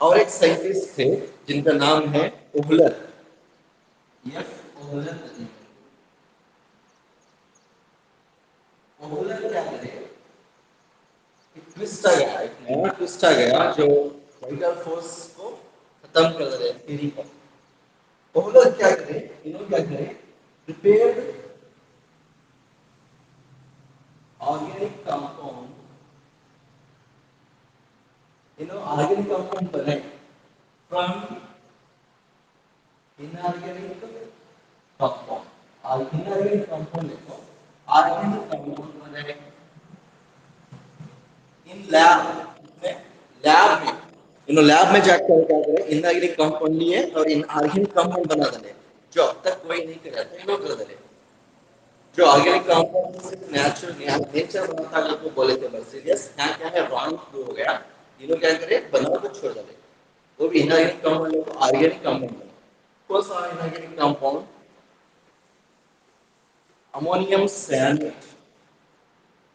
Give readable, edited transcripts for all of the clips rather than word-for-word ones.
और एक साइंटिस्ट थे जिनका नाम है ओहलर, एफ ओहलर। ओहलर क्या करे, एक ट्विस्ट आ गया, एक नया ट्विस्ट आ गया जो वाइटल फोर्स को खत्म कर दे थ्योरी को। ओहलर क्या करे, इन्होंने क्या करे, prepared organic compound, organic compound बनाए फ्रॉम इनऑर्गेनिक कंपाउंड। और इनऑर्गेनिक कंपाउंड देखो, ऑर्गेनिक कंपाउंड बनाए इन लैब, लैब में, लैब में जाकर क्या करें, इनऑर्गेनिक कंपाउंड लिए और इनऑर्गेनिक कंपाउंड बना दें जो अब तक कोई नहीं कर रहा था, इन लोग कर दें। जो ऑर्गेनिक कंपाउंड से नेचुरल नेचर बनाता है लोग बोले थे बर्सिलियस, यहाँ क्या है रॉन्ग हो गया, ये लोग क्या करें बना को छोड़ दें, वो भी इनऑर्गेनिक कंपाउंड को ऑर्गेनिक कंपाउंड बना। कौन सा इनऑर्गेनिक कंपाउंड, अमोनियम सायनेट।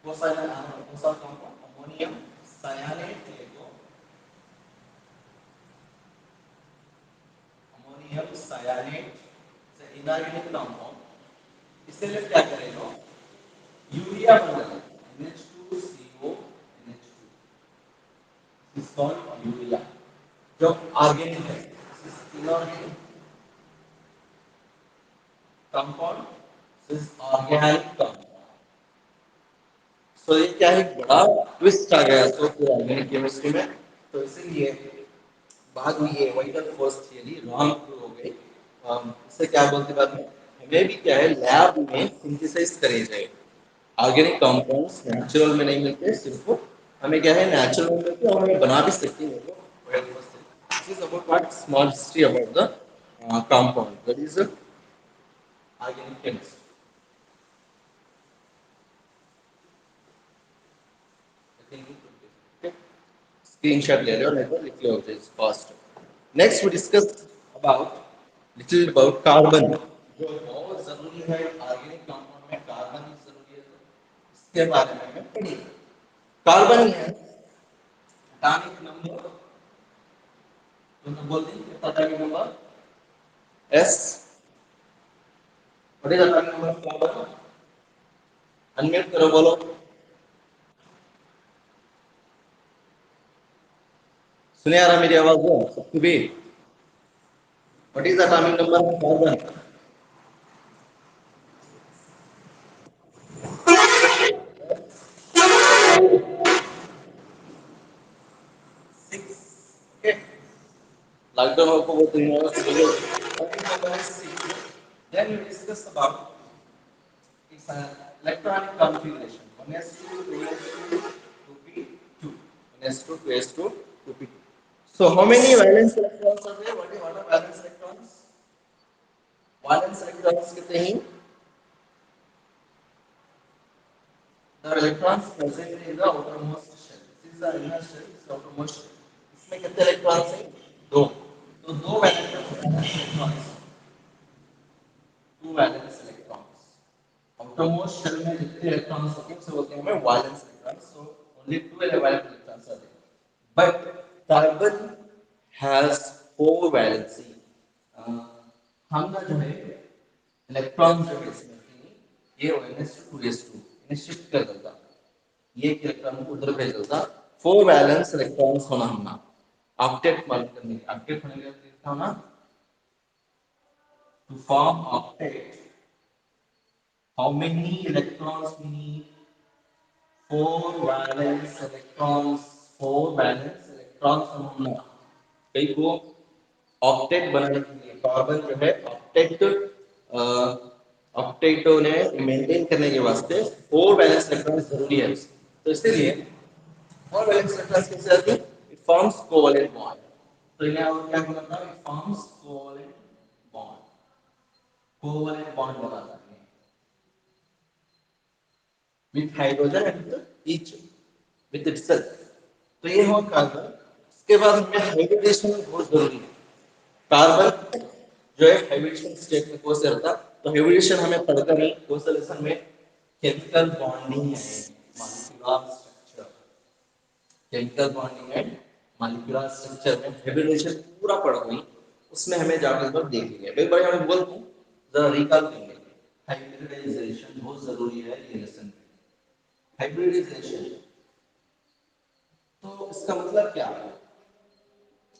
कौन सा कंपाउंड, अमोनियम सायनेट लेको, अमोनियम सायनेट से इनऑर्गेनिक कंपाउंड, इससे क्या करेगा, यूरिया बनेगा, NH2CO NH2 is called urea, जो ऑर्गेनिक है, inorganic compound is organic compound. So ये क्या है, बड़ा ट्विस्ट आ गया तो ऑर्गेनिक केमिस्ट्री में, तो इसीलिए बाद में ये vital force theory wrong prove हो गई। इससे क्या बोलते बाद में, हमें भी क्या है लैब में सिंथेसाइज करे जाए, ऑर्गेनिक कंपाउंड्स नेचुरल में नहीं मिलते, सिर्फ हमें क्या है नेचुरल में मिलते और हमें बना भी सकते हैं वो। This is about what small history about the compound, that is organic chemistry. Screenshot ले लो, नहीं तो लिख लो this fast. Next we discuss about little about carbon, जो बहुत जरूरी है ऑर्गेनिक कंपाउंड में, कार्बन जरूरी है, तो इसके बारे में हमें पढ़ेंगे। कार्बन है एटॉमिक नंबर, तो बोल दें कितना atomic number, S। What is atomic number of carbon, unmute करो बोलो, सुने आ रहा मेरी आवाज हो सबको भी। What is atomic number of carbon, okay, lockdown आपको बहुत दिन हुआ atomic number is 6। then we discuss about its electronic configuration, 1s2 2s2 2p2, 1s2 2s2 2p2. So how many valence electrons are there, what are valence electrons, valence electrons कितने हैं, the electrons present in the outermost shell, this is the inner shell, this is the outermost shell, इसमें कितने electrons हैं, दो, तो दो valence electrons, two valence electrons, outermost shell में जितने electrons होते हैं उसे बोलते हैं हमें valence electrons, so only two valence electrons are there, but carbon has four valency। हम ना जो है इलेक्ट्रॉन जो है इसमें ये NH2 निश्चित कर देता, ये इलेक्ट्रॉन को उधर भेज देता, फोर वैलेंस इलेक्ट्रॉन्स होना हमना ऑक्टेट मालूम करने के, ऑक्टेट होने के लिए होना, to form octet how many electrons we need, four valence electrons, four valence electrons हमना कई को ऑक्टेट बनाने के लिए, कार्बन जो है ऑक्टेट ऑक्टेटो ने मेंटेन करने के वास्ते फोर वैलेंस इलेक्ट्रॉन्स जरूरी है, तो इसलिए फोर वैलेंस इलेक्ट्रॉन्स कैसे आती है, इट फॉर्म्स कोवेलेंट बॉन्ड, तो इन्हें और क्या बोलता है, it forms covalent bond, covalent bond बनाता है with hydrogen and each with itself, तो ये हो कार्बन। इसके बाद हमें हाइब्रिडेशन बहुत जरूरी है, कार्बन जो है हाइब्रिडेशन स्टेट में कौन से रहता, तो हाइब्रिडेशन हमें पढ़कर नहीं, कौन सा लेसन में केमिकल बॉन्डिंग है molecular structure, chemical bonding and molecular structure में हाइब्रिडाइजेशन पूरा पढ़ हुई, उसमें हमें जाकर एक बार देख लेंगे। एक बार मैं बोल दूं, जरा रिकॉल करेंगे। हाइब्रिडाइजेशन बहुत जरूरी है ये लेसन में। हाइब्रिडाइजेशन तो इसका मतलब क्या है?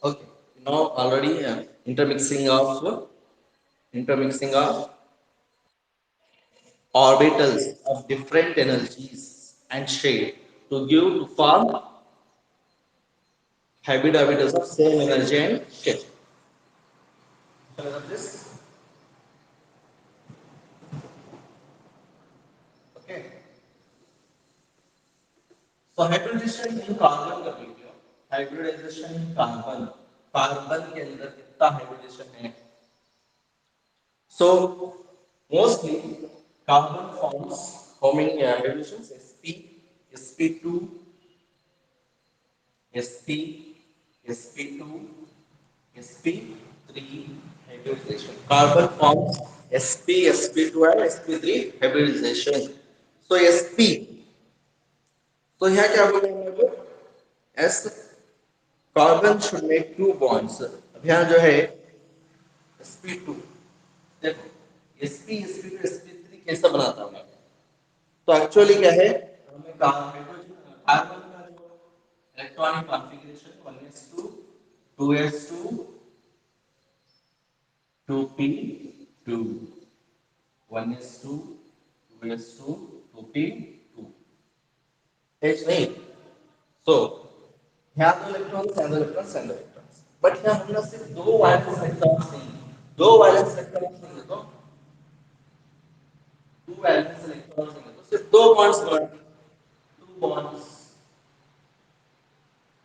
Okay, now already intermixing of orbitals of different energies and shape to give to form hybrid orbitals of same energy and shape. Shall I run this? Okay. So hybridization in carbon का video, hybridization in carbon, carbon के अंदर कितना hybridization है? So mostly carbon forms how many hybridizations? sp2, sp, sp2, sp3 hybridization. Carbon forms sp, sp2 and sp3 hybridization. So sp, तो यहाँ क्या बोलेंगे? S carbon should make two bonds. अब यहाँ जो है sp2, देखो sp2 कैसा बनाता हूँ मैं? तो एक्चुअली क्या है, हमें कार्बन का जो electronic configuration 1s2 2s2 2p2 1s2 2s2 2p2 H नहीं। सो यहाँ दो इलेक्ट्रॉन्स यहाँ दो इलेक्ट्रॉन्स यहाँ दो इलेक्ट्रॉन्स, बट यहाँ हमने सिर्फ दो वायलेंस इलेक्ट्रॉन्स नहीं, दो वायलेंस इलेक्ट्रॉन्स नहीं है, तो टू वैलेंस इलेक्ट्रॉन्स नहीं है, तो सिर्फ दो बॉन्ड्स बना, टू बॉन्ड्स,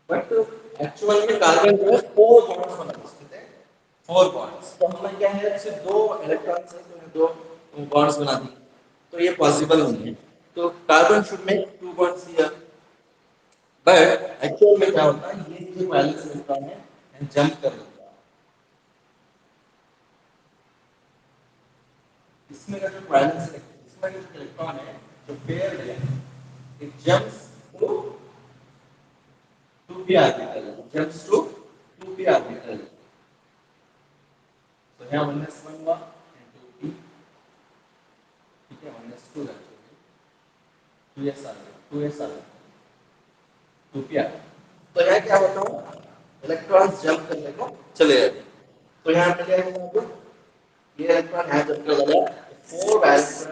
बट एक्चुअल में कार्बन जो है फोर बॉन्ड्स बना सकते हैं, फोर बॉन्ड्स। तो हमने क्या है, सिर्फ दो इलेक्ट्रॉन्स है तो दो बॉन्ड्स बना दी, तो ये पॉसिबल नहीं है। तो carbon should make two bonds here, but actual में क्या होता है, ये जो वैलेंस इलेक्ट्रॉन है जंप कर लेता है, इसमें का जो वैलेंस इसमें जो इलेक्ट्रॉन है जो पेयर है, it jumps to 2p orbital, jumps to 2p orbital. So here 1s1 हुआ and 2p, ठीक है, 1s2 2s आ गया, 2s आ गया, 2p आ गया। तो यहाँ क्या होता है, इलेक्ट्रॉन्स जंप करने को चले जाते हैं। तो यहाँ पे क्या होगा, ये इलेक्ट्रॉन यहाँ जंप कर गया, फोर वैलेंस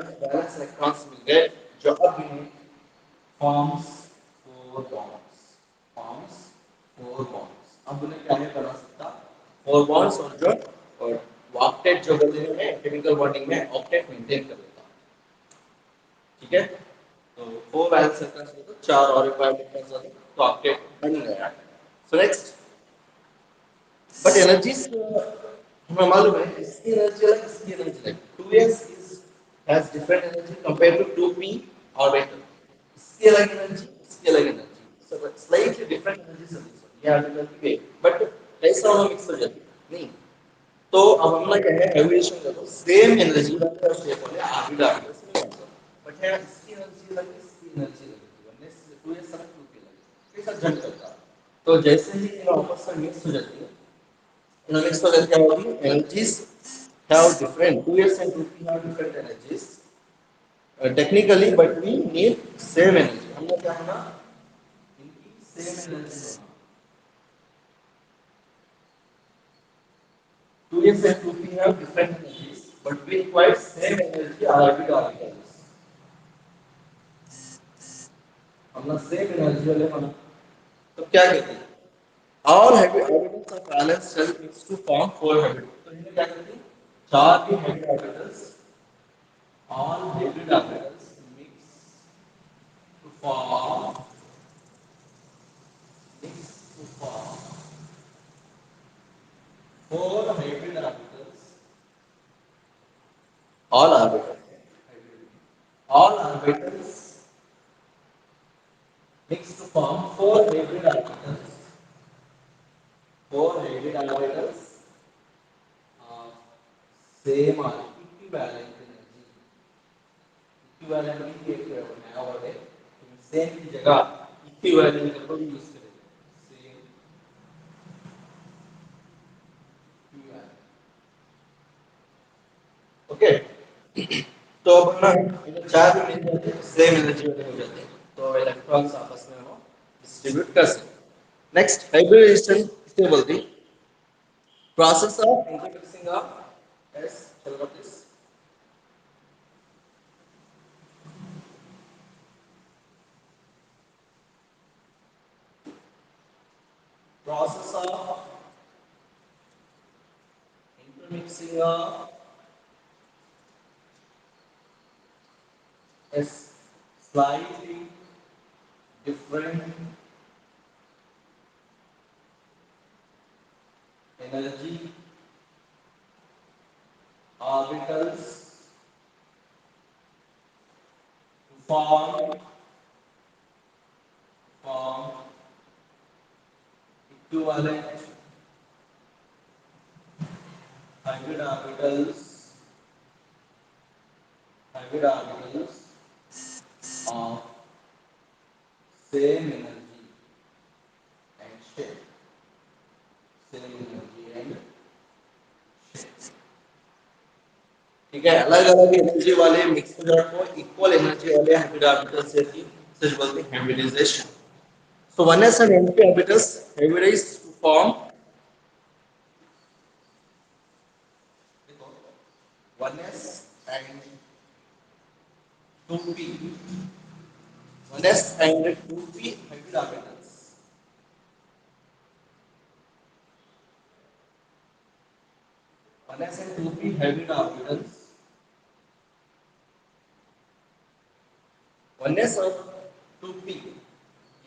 इलेक्ट्रॉन्स मिल गए, जो अब forms four bonds, forms four bonds. अब उन्हें क्या है बना सकता, फोर बॉन्ड्स, और जो और ऑक्टेट जो बोलते हैं केमिकल बॉन्डिंग में ऑक्टेट मेंटेन कर लेता, ठीक है। तो फोर वैलेंस इलेक्ट्रॉन्स तो चार और एक इलेक्ट्रॉन्स आते तो ऑक्टेट बन गया। सो नेक्स्ट, बट एनर्जीज हमें मालूम है, इसकी एनर्जी अलग, इसकी एनर्जी अलग। 2s is has different energy compared to 2p orbital, इसकी अलग एनर्जी, इसकी अलग energy, so slightly different energies are ये ऑर्बिटल की वे, बट ऐसा होना मिक्स हो जाती है नहीं। तो अब हम लोग क्या है, हाइब्रिडेशन का तो सेम एनर्जी वाले और शेप वाले ऑर्बिटल से, बट है इसकी एनर्जी अलग, इसकी एनर्जी अलग, वनने से 2s अलग 2p अलग, कैसा जंप करता है। तो जैसे ही ये आपस में मिक्स हो जाती है, इकोनॉमिक्स को क्या होगी, energies have different 2s and 2p have different energies technically, but we need same energy, हम लोग क्या होना, इनकी सेम एनर्जी होना। 2s and 2p have different energies but we require same energy orbital orbitals, हम लोग सेम एनर्जी वाले होना। तो क्या कहते हैं, all orbitals of valence shell mix to form four orbitals, तो इन्हें क्या कहते हैं, चार भी hybrid orbitals, all hybrid orbitals mix to form four hybrid orbitals, all orbitals, all orbitals mix to form four hybrid orbitals, four hybrid orbitals of same or equivalent energy, equivalent भी एक नया वर्ड है, same की जगह equivalent का भी use करेंगे, same तो अब ना इधर चार भी मिल जाते हैं सेम एनर्जी वाले हो जाते हैं तो इलेक्ट्रॉन्स आपस में वो डिस्ट्रीब्यूट कर सकते हैं। नेक्स्ट हाइब्रिडाइजेशन किसे बोलते हैं? Process of intermixing of S चल रहा please process of intermixing of a slightly different energy orbitals to form equivalent hybrid orbitals hybrid orbitals of same energy and shape same energy and ठीक है अलग अलग energy वाले mixture को equal energy वाले hybrid orbitals से की सच बोलते हैं hybridisation so oneness and entropy orbitals hybridize to form oneness and 2p oneness and 2p hybrid orbitals oneness and 2p hybrid orbitals oneness और 2p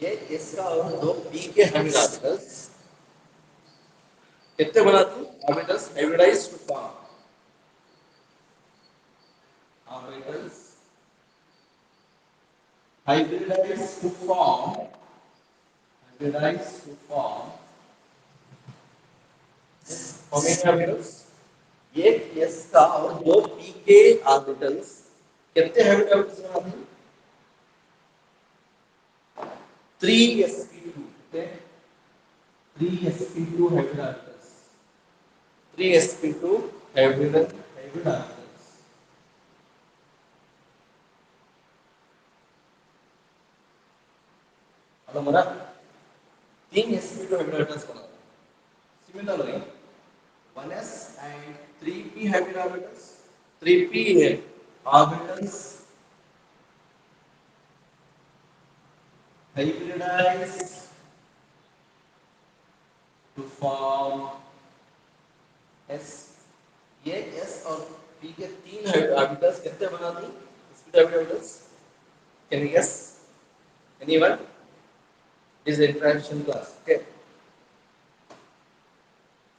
ये इसका और दो p के हाइब्रिड ऑर्बिटल्स कितने बनाते हैं orbitals hybridise to form orbitals hybridize to form hybridize to form how many orbitals ये s का और दो p के ऑर्बिटल्स कितने हाइब्रिड ऑर्बिटल्स बनाते हैं 3sp2 कितने 3sp2 hybrid orbitals 3sp2 hybrid orbitals hello मेरा 3sp2 hybrid orbitals बनाते हैं similarly 1s and 3p hybrid orbitals 3p है orbitals hybridize to form s ये s और p के तीन ऑर्बिटल्स कितने बनाती हैं sp2 orbitals can you guess anyone is introduction class okay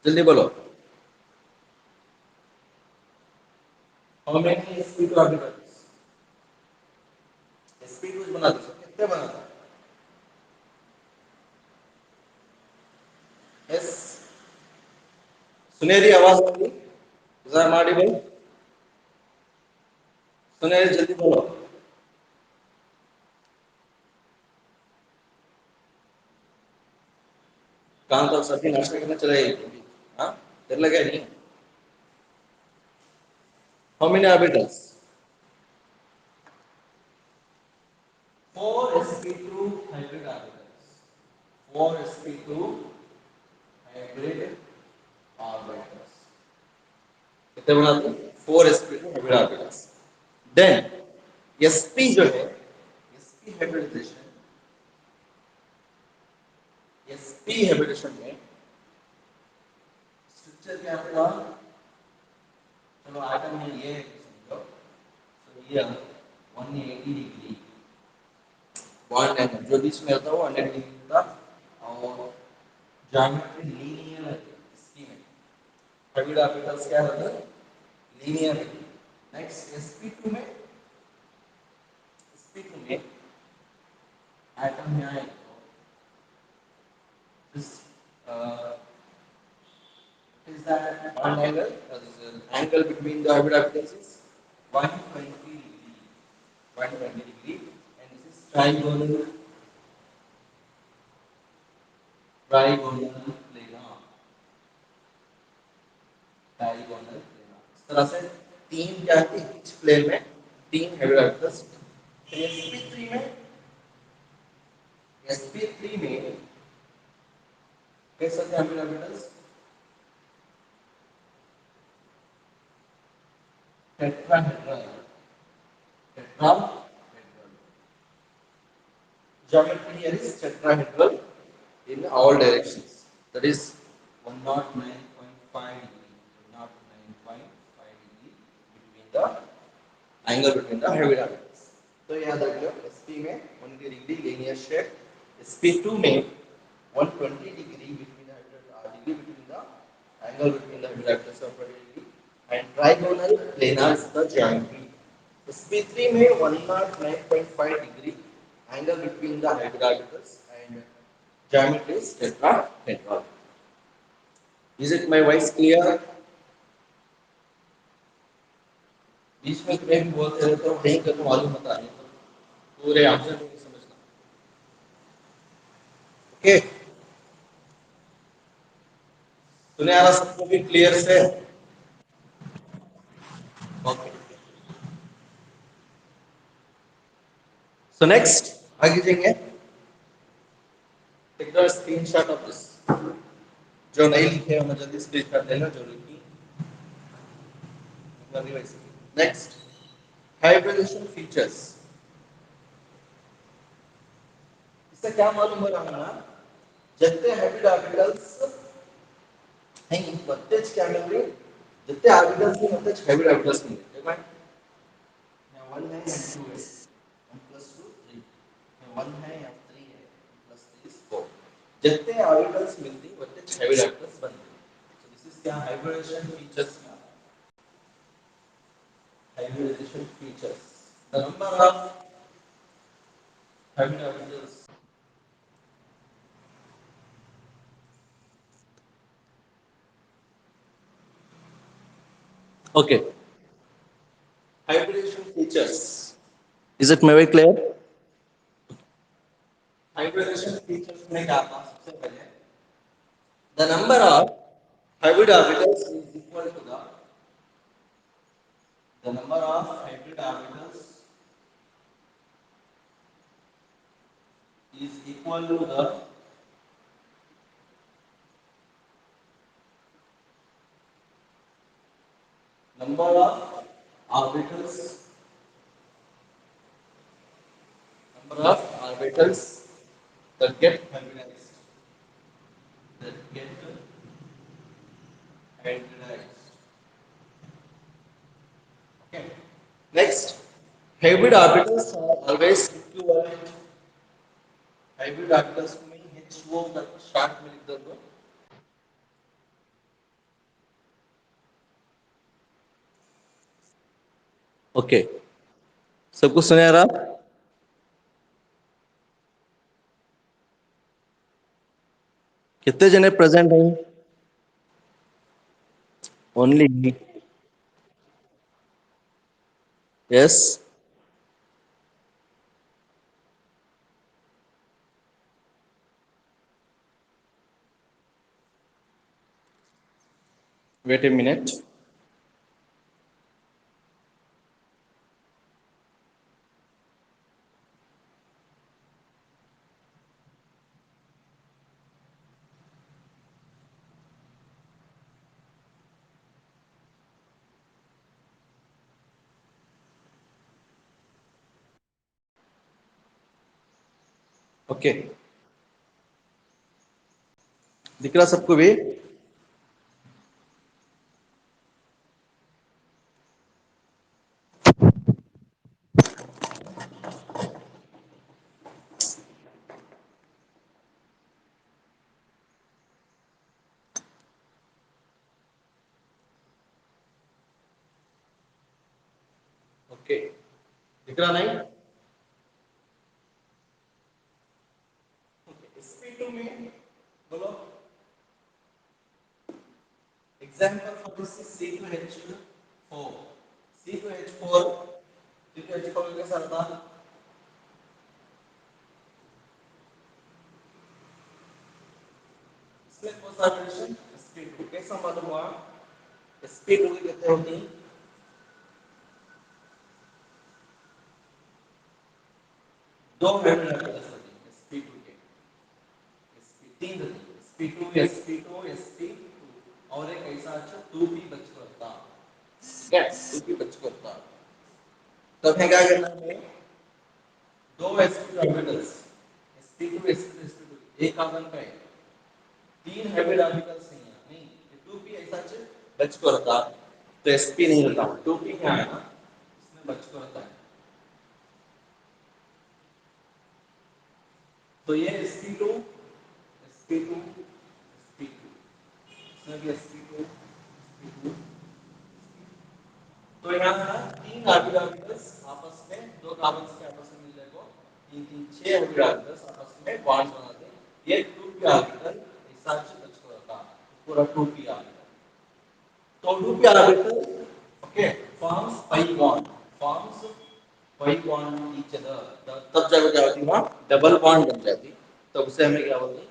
जल्दी बोलो how many sp2 orbitals sp2 बनाती है कितने बनाती है s सुनहरी आवाज आ रही जरा माड़ी बोल सुनहरी जल्दी बोलो कहाँ तक सभी नाश्ता करने चले गए हाँ देर लगे नहीं how many orbitals 4sp2 hybrid orbitals 4sp2 hybrid orbitals कितने बनाते हैं 4sp2 hybrid orbitals then sp जो है sp हाइब्रिडेशन में स्ट्रक्चर क्या होगा चलो आइटम में ये समझो तो ये 180 डिग्री बॉन्ड एंगल जो बीच में होता है वो 180 डिग्री का और ज्योमेट्री लीनियर है इसकी में हाइब्रिड ऑर्बिटल्स क्या होता है लीनियर है नेक्स्ट sp2 में एटम में आए तो this is that bond angle the angle between the hybrid orbitals is 120 degree 120 degree and this is trigonal planar diagonal इस तरह से तीन क्या है प्लेन में 3 हेवी ऑर्बिटल्स। sp3 में कैसे heavy orbitals tetrahedral tetrahedral geometry here is tetrahedral in all directions. That is 109.5 degree, 109.5 degree between the angle between the heavy orbitals. तो याद रखिए SP में 180 डिग्री linear shape, SP2 में 120 degree between the degree between the angle between the heavy orbitals of 20 degree, and trigonal planar is the geometry. SP3 में 109.5 degree angle between the heavy orbitals and geometry is tetrahedral. Is it my voice clear? बीच में कोई भी बोलते रहते हो नहीं कर मालूम बता नहीं तो पूरे आंसर नहीं समझना। ओके सुने आ रहा सबको भी क्लियर से? ओके सो नेक्स्ट आगे जाएंगे। Take the screenshot of this. जो नहीं लिखे हैं मुझे जल्दी स्क्रीनशॉट लेना जो लिखी नेक्स्ट हाइब्रिडेशन फीचर्स। इससे क्या मालूम हो रहा है ना जितने हाइब्रिड ऑर्बिटल्स नहीं बत्ते क्या मिल रही जितने ऑर्बिटल्स नहीं होते हाइब्रिड ऑर्बिटल्स मिल रहे देखो यहाँ 1 है यहाँ 2 है 1 plus 2 3 यहाँ 1 है यहाँ 3 है 1 plus 3 is 4 जितने ऑर्बिटल्स मिलती उतने हाइब्रिड ऑर्बिटल्स बनते so this is क्या हाइब्रिडेशन फीचर्स का hybridization features. The number of hybrid orbitals. Okay. Hybridization features. Is it very clear? Hybridization features में क्या आता है सबसे पहले the number of hybrid orbitals is equal to the number of hybrid orbitals is equal to the number of orbitals that get hybridized hybridized. Okay. Next, hybrid orbitals are always equivalent. Hybrid orbitals को मैं H2O का short में लिख दूँगा. Okay. सबको सुने आ रहा? कितने जने प्रेजेंट हैं? Only me. Yes. Wait a minute. Okay. दिख रहा सबको भी? Okay. दिख रहा नहीं? SP2 में बोलो. Example for this is C2H4. C2H4 C2H4 कैसा रहता? इसमें कौन सा रिलेशन? SP2 कैसा मालूम हुआ? SP2 की कितने होती हैं? दो हाइब्रिड ऑर्बिटल्स रहते हैं sp2 के, तीन रहते हैं sp2 sp2 sp2 और एक ऐसा अच्छा 2p बच करता, ठीक है 2p बच करता। तब हमें क्या करना है, दो sp2 orbitals sp2 sp2 sp2 एक कार्बन का है, तीन हाइब्रिड ऑर्बिटल्स नहीं है, नहीं ये 2p ऐसा अच्छे बच करता, तो sp नहीं रहता, 2p क्या है ना इसमें बच करता है। तो ये sp2 sp2 sp2 इसमें भी sp2 sp2। तो यहाँ ना तीन ऑर्बिटल्स आपस में, दो कार्बन्स के आपस में मिल जाएगा, तीन तीन छह ऑर्बिटल्स आपस में बॉन्ड बनाते हैं, ये 2p ऑर्बिटल ऐसा बच करता पूरा 2p ऑर्बिटल। तो 2p orbital okay forms pi bond, forms pi bond each other, तब जब क्या होती है वहाँ डबल बॉन्ड बन जाती, तब उसे हमें क्या बोलते हैं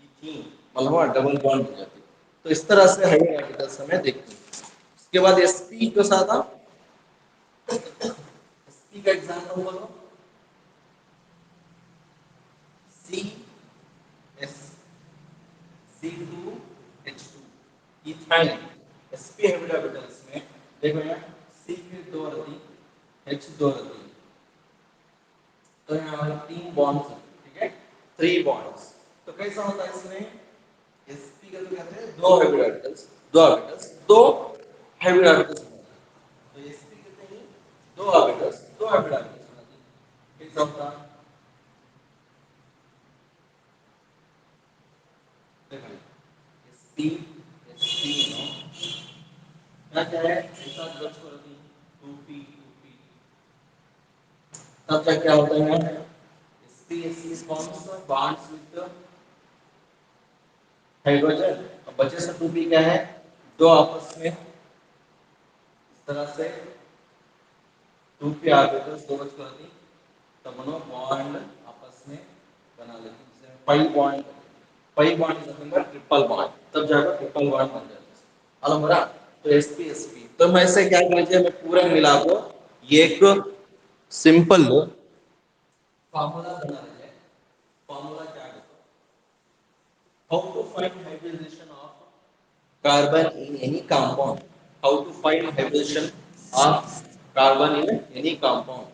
इथीन, मतलब वहाँ डबल बॉन्ड बन जाती। तो इस तरह से हाइब्रिड ऑर्बिटल्स हमें देखते हैं। उसके बाद sp के साथ आप sp का एग्जांपल बोलो, C S C2H2 ethyl sp hybrid orbitals में देखो यहाँ C के दो रहती, H दो रहती, तो यहाँ हमारे तीन बॉन्ड्स हैं, ठीक है थ्री बॉन्ड्स। तो कैसा होता है इसमें sp का तो कहते हैं दो हाइब्रिड ऑर्बिटल्स, दो हाइब्रिड ऑर्बिटल्स, तो sp कहते हैं दो ऑर्बिटल्स, दो हाइब्रिड ऑर्बिटल्स बनाती है। कैसा होता है देखो sp sp नो क्या है ऐसा बच को रहती 2p 2p, तब क्या होता है sp sp forms bonds with hydrogen, अब बचे से 2p क्या है दो आपस में इस तरह से 2p ऑर्बिटल्स दो बच को रहती, तब मनो बॉन्ड आपस में बना लेती, जिसे pi bond, pi bond is nothing but triple bond, तब जाकर ट्रिपल बॉन्ड बन जाता है। अलग बरा तो sp sp, तो मैं इसे क्या कर लीजिए मैं पूरा मिला को ये एक सिंपल फार्मूला बना लीजिए। फार्मूला क्या है, how to find hybridization of carbon in any compound, how to find hybridization of carbon in any compound,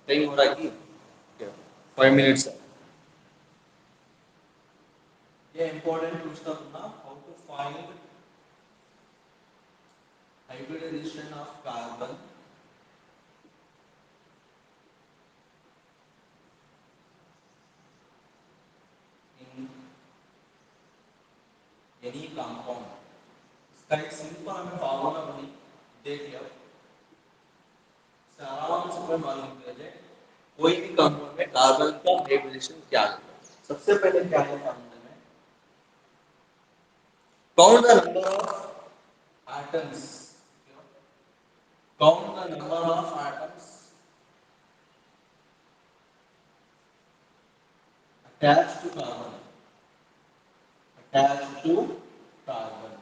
time हो रहा है कि 5 मिनट्स है, ये इंपॉर्टेंट पूछता हूं ना, how to find hybridization of carbon in any compound, इसका एक सिंपल हमें फार्मूला बनी देख लिया, आराम से मालूम किया जाए कोई भी कंपाउंड में कार्बन का हाइब्रिडेशन क्या है। सबसे पहले क्या है फार्मूले में, count the number of atoms, count the number of atoms attached to carbon, attached to carbon,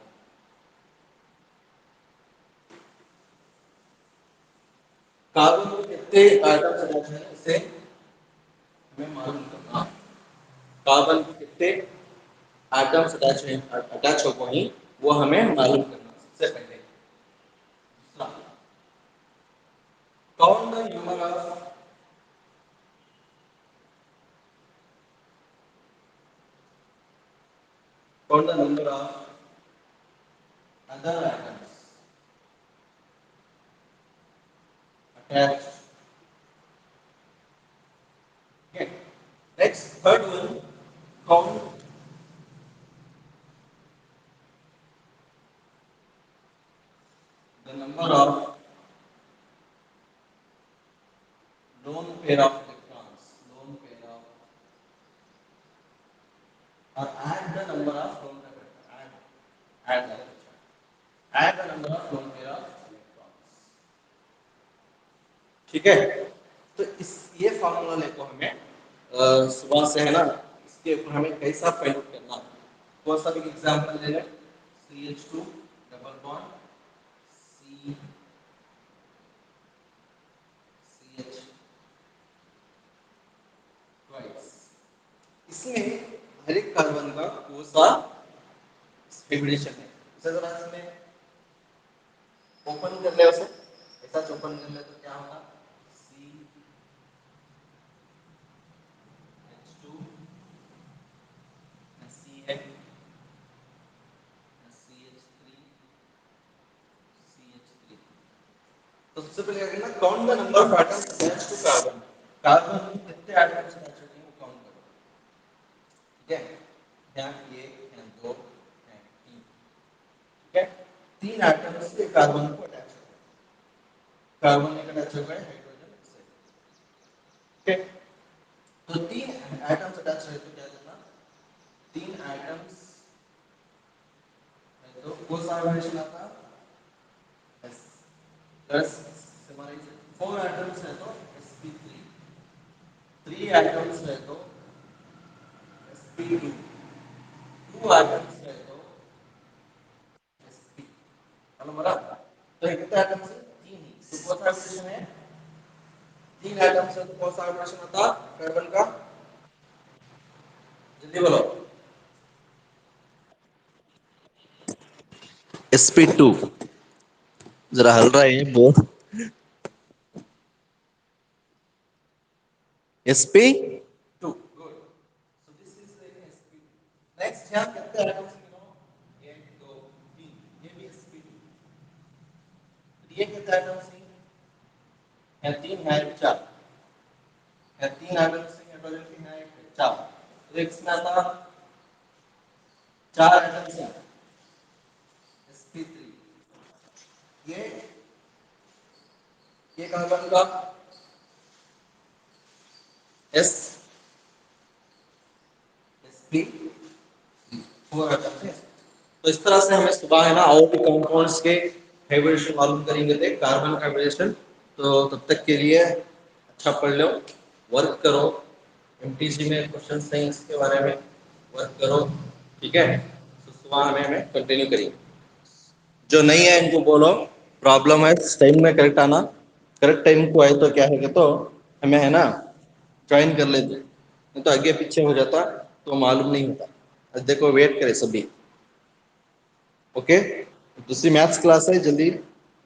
carbon में कितने एटम्स अटैच हैं इसे हमें मालूम करना, कार्बन को कितने एटम्स अटैच हो गए वो हमें मालूम करना। सबसे पहले दूसरा count the number of, count the number of other atoms attached, okay next third one count the number of lone pair of electrons, lone pair of, or add the number of lone pair, add the number of lone pair of electrons, ठीक है। तो इस ये formula लेको हमें सुबह से है ना, इसके ऊपर हमें कैसा फाइंड आउट करना, कौन सा भी एग्जांपल ले लें, CH2 double bond C CH इसमें हर एक कार्बन का कोसा हाइब्रिडेशन है। इसे जरा इसमें ओपन कर ले, उसे ऐसा ओपन कर ले तो क्या होगा, CH2 CH CH3 CH3। तो सबसे पहले क्या करना, count the number of atoms attached to carbon. Carbon में कितने एटम्स अटैच होते हैं वो काउंट करो। ठीक है, यहाँ एक हैं, दो हैं, तीन। ठीक है, तीन एटम्स से कार्बन को अटैच हो गए, कार्बन एक अटैच हो गए हाइड्रोजन से। ठीक है, तो तीन एटम्स अटैच रहे तो क्या करना, तीन एटम्स है तो कौन सा हाइब्रिडेशन आता है, एस। प्लस हमारे 4 एटम्स है तो sp3, 3 एटम्स है तो sp2, 2 एटम्स है तो sp। मालूम पड़ा, तो कितने एटम्स है, तीन ही, तो कौन सा हाइब्रिडेशन है, तीन एटम्स है तो कौन सा हाइब्रिडेशन आता कार्बन का, जल्दी बोलो, sp2। जरा हल रहा है वो, sp2, good. So this is sp2। Next यहाँ कितने एटम्स गिनो, 1 2 3, ये भी sp2। ये कितने एटम्स है, तीन है, चार है, तीन एटम्स हाइड्रोजन के हैं, चार। तो इसमें आता चार एटम्स हैं, sp3। ये ये कार्बन का s sp फोर एटम्स है। तो इस तरह से हमें सुबह है ना और भी कंपाउंड्स के हाइब्रिडेशन मालूम करेंगे थे, कार्बन का हाइब्रिडेशन। तो तब तक के लिए अच्छा पढ़ लो, वर्क करो, एमटीसी में क्वेश्चंस हैं इसके बारे में, वर्क करो। ठीक है, तो सुबह हमें कंटिन्यू करिए। जो नहीं है इनको बोलो प्रॉब्लम है, टाइम में करेक्ट आना, करेक्ट टाइम को आए तो क्या है कि तो हमें है ना ज्वाइन कर लेते, नहीं तो आगे पीछे हो जाता तो मालूम नहीं होता। अब देखो वेट करे सभी। ओके, दूसरी मैथ्स क्लास है, जल्दी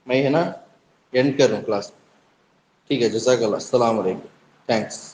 मैं है ना एंड कर रहा हूँ क्लास। ठीक है, जज़ाकल्लाह, अस्सलाम वालेकुम, थैंक्स।